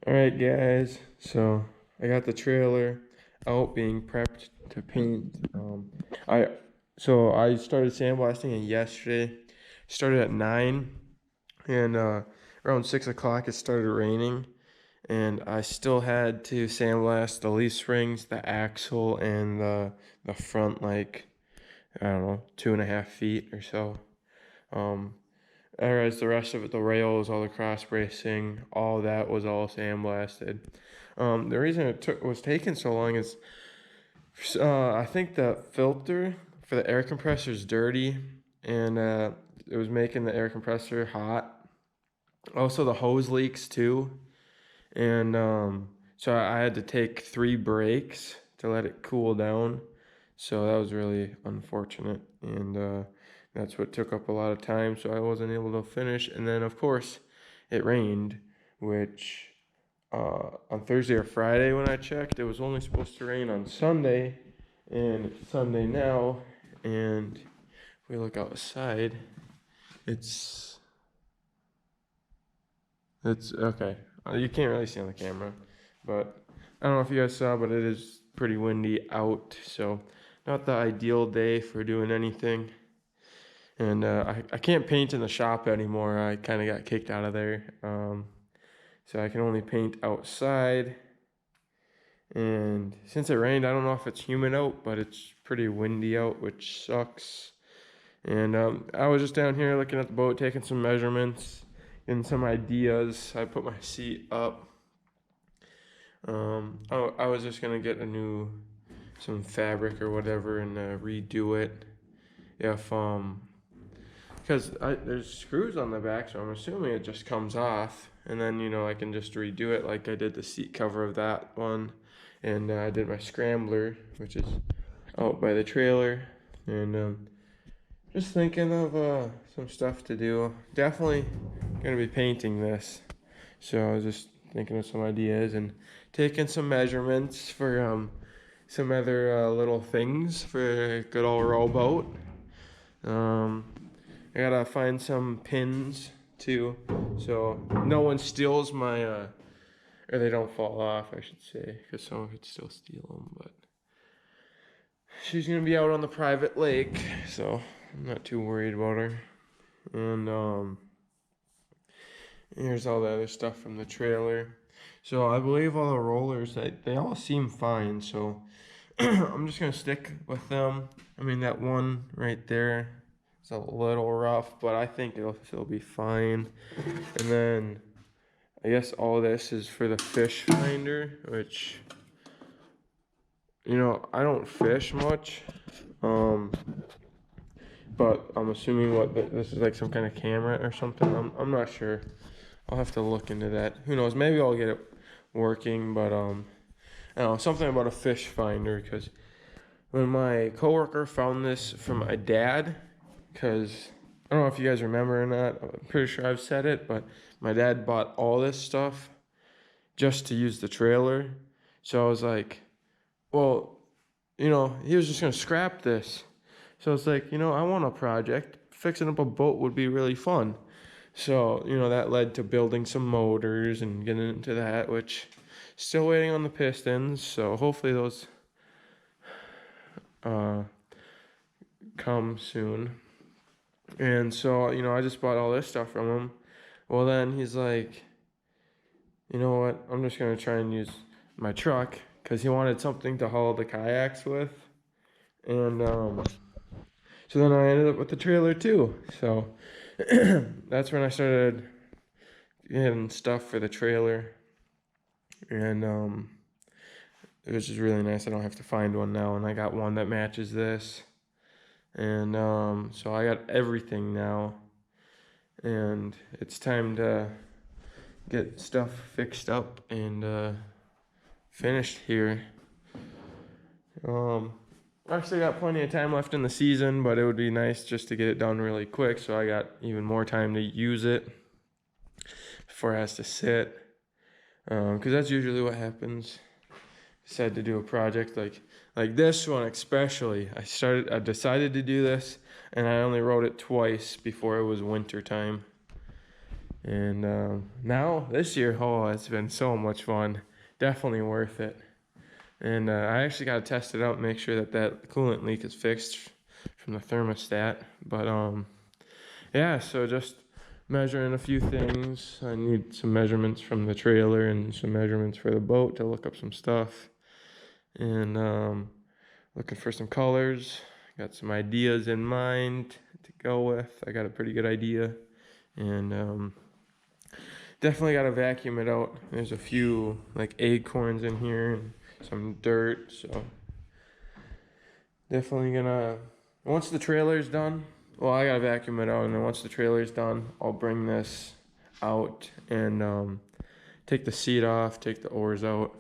All right, guys. So I got the trailer out being prepped to paint. I I started sandblasting it yesterday. Started at 9, and around 6 o'clock it started raining, and I still had to sandblast the leaf springs, the axle, and the front, like, I don't know, 2.5 feet or so. Um, Whereas the rest of it, the rails, all the cross bracing, all that was all sandblasted. The reason was taking so long is I think the filter for the air compressor is dirty, and it was making the air compressor hot. Also, the hose leaks too, and so I had to take 3 breaks to let it cool down. So that was really unfortunate, and that's what took up a lot of time. So I wasn't able to finish, and then of course it rained, which on Thursday or Friday when I checked, it was only supposed to rain on Sunday, and it's Sunday now, and if we look outside, it's it's okay. You can't really see on the camera, but I don't know if you guys saw, but it is pretty windy out, so not the ideal day for doing anything. And I can't paint in the shop anymore. I kind of got kicked out of there. So I can only paint outside. And since it rained, I don't know if it's humid out, but it's pretty windy out, which sucks. And I was just down here looking at the boat, taking some measurements, getting some ideas. I put my seat up. I was just gonna get some fabric or whatever and redo it. If because there's screws on the back, so I'm assuming it just comes off, and then I can just redo it like I did the seat cover of that one, and I did my scrambler, which is out by the trailer, and just thinking of some stuff to do. Definitely gonna be painting this, so I was just thinking of some ideas and taking some measurements for some other little things for a good old rowboat. I gotta find some pins too, so no one steals my or they don't fall off, I should say, because someone could still steal them. But she's gonna be out on the private lake, so I'm not too worried about her. And here's all the other stuff from the trailer. So I believe all the rollers, they all seem fine, so I'm just gonna stick with them. I mean, that one right there is a little rough, but I think it'll still be fine. And then I guess all this is for the fish finder, which, I don't fish much. But I'm assuming this is like some kind of camera or something. I'm not sure. I'll have to look into that. Who knows? Maybe I'll get it working, but I don't know, something about a fish finder, because when my coworker found this from my dad, because I don't know if you guys remember or not. I'm pretty sure I've said it, but my dad bought all this stuff just to use the trailer. So I was like, well, he was just gonna scrap this. So it's like, I want a project. Fixing up a boat would be really fun. So, that led to building some motors and getting into that, which still waiting on the pistons. So hopefully those come soon. And so, I just bought all this stuff from him. Well, then he's like, you know what? I'm just going to try and use my truck, because he wanted something to haul the kayaks with. And so then I ended up with the trailer too. So that's when I started getting stuff for the trailer. And it was just really nice. I don't have to find one now. And I got one that matches this. And so I got everything now. And it's time to get stuff fixed up and finished here. Actually got plenty of time left in the season, but it would be nice just to get it done really quick, so I got even more time to use it before it has to sit. Because that's usually what happens. Decide to do a project like this one especially. I decided to do this, and I only wrote it twice before it was winter time. And now this year, oh, it's been so much fun. Definitely worth it. And I actually got to test it out and make sure that that coolant leak is fixed from the thermostat. But yeah, so just measuring a few things. I need some measurements from the trailer and some measurements for the boat to look up some stuff. And looking for some colors. Got some ideas in mind to go with. I got a pretty good idea. And definitely got to vacuum it out. There's a few like acorns in here and some dirt, so definitely gonna, once the trailer's done, well, I gotta vacuum it out, and then once the trailer's done, I'll bring this out and take the seat off, take the oars out,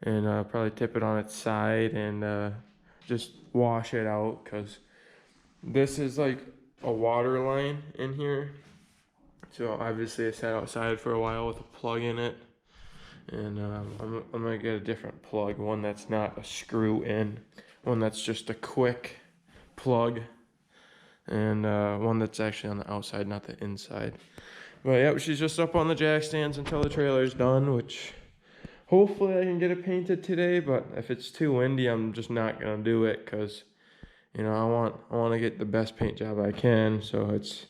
and probably tip it on its side and just wash it out, because this is like a water line in here. So obviously I sat outside for a while with a plug in it, and I'm gonna get a different plug, one that's not a screw in, one that's just a quick plug, and one that's actually on the outside, not the inside. But yeah, she's just up on the jack stands until the trailer's done, which hopefully I can get it painted today. But if it's too windy, I'm just not gonna do it, because you know I want to get the best paint job I can, so it's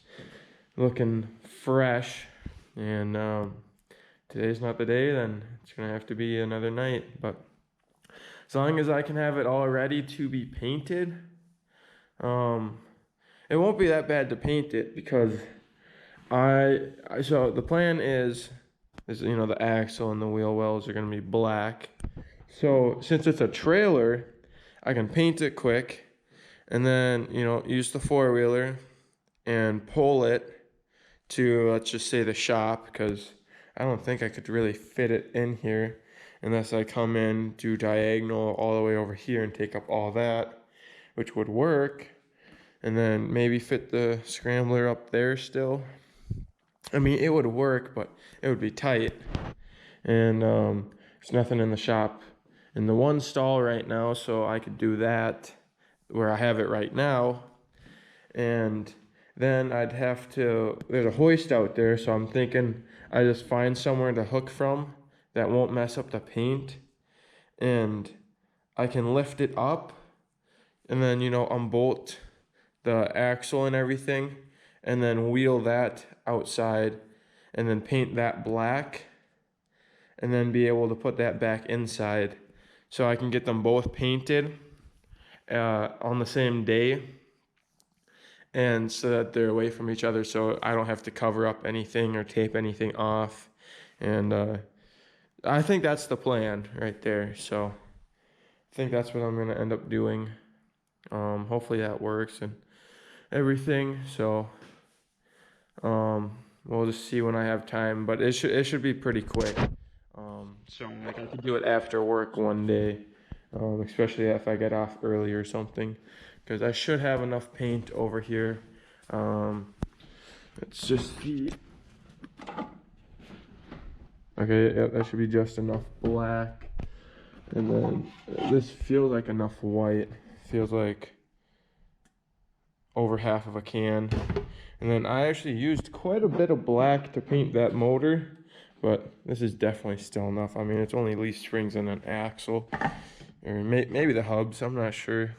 looking fresh. And today's not the day, then it's gonna have to be another night. But as long as I can have it all ready to be painted, it won't be that bad to paint it, because so the plan is you know the axle and the wheel wells are gonna be black. So since it's a trailer, I can paint it quick, and then you know use the four-wheeler and pull it to, let's just say, the shop, because I don't think I could really fit it in here unless I come in, do diagonal all the way over here and take up all that, which would work, and then maybe fit the scrambler up there still. I mean, it would work, but it would be tight, and there's nothing in the shop in the one stall right now, so I could do that where I have it right now. And then I'd have to, there's a hoist out there, so I'm thinking I just find somewhere to hook from that won't mess up the paint, and I can lift it up and then, you know, unbolt the axle and everything, and then wheel that outside and then paint that black, and then be able to put that back inside, so I can get them both painted on the same day, and so that they're away from each other, so I don't have to cover up anything or tape anything off. And I think that's the plan right there. So I think that's what I'm gonna end up doing. Hopefully that works and everything. So we'll just see when I have time, but it should be pretty quick. So like I could do it after work one day, especially if I get off early or something, because I should have enough paint over here. Let's just see. Okay, yeah, that should be just enough black, and then this feels like enough white. Feels like over half of a can. And then I actually used quite a bit of black to paint that motor, but this is definitely still enough. I mean, it's only leaf springs and an axle, or maybe the hubs, I'm not sure.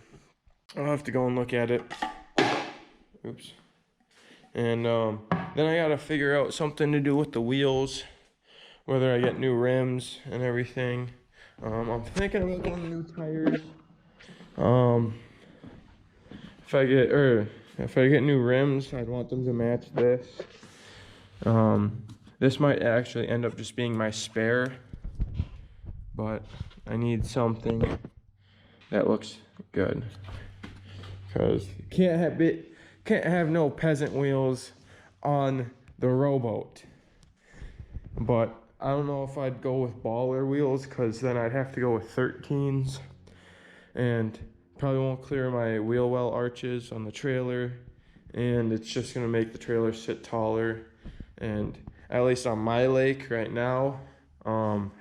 I'll have to go and look at it. Oops. And then I gotta figure out something to do with the wheels, whether I get new rims and everything. I'm thinking about getting new tires. If I get new rims, I'd want them to match this. This might actually end up just being my spare, but I need something that looks good, because you can't have no peasant wheels on the rowboat. But I don't know if I'd go with baller wheels, because then I'd have to go with 13s, and probably won't clear my wheel well arches on the trailer, and it's just gonna make the trailer sit taller. And at least on my lake right now,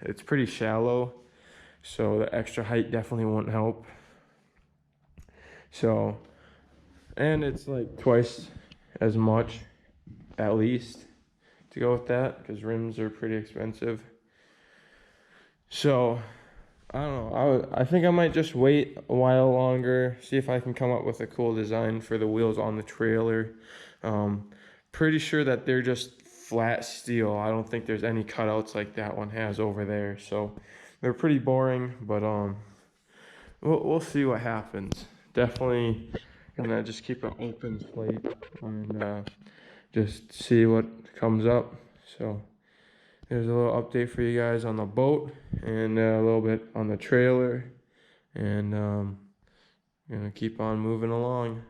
it's pretty shallow, so the extra height definitely won't help. So, and it's like twice as much, at least, to go with that because rims are pretty expensive. So I don't know. I think I might just wait a while longer, see if I can come up with a cool design for the wheels on the trailer. Pretty sure that they're just flat steel. I don't think there's any cutouts like that one has over there. So they're pretty boring, but we'll see what happens. Definitely gonna just keep an open slate and just see what comes up. So there's a little update for you guys on the boat and a little bit on the trailer, and gonna keep on moving along.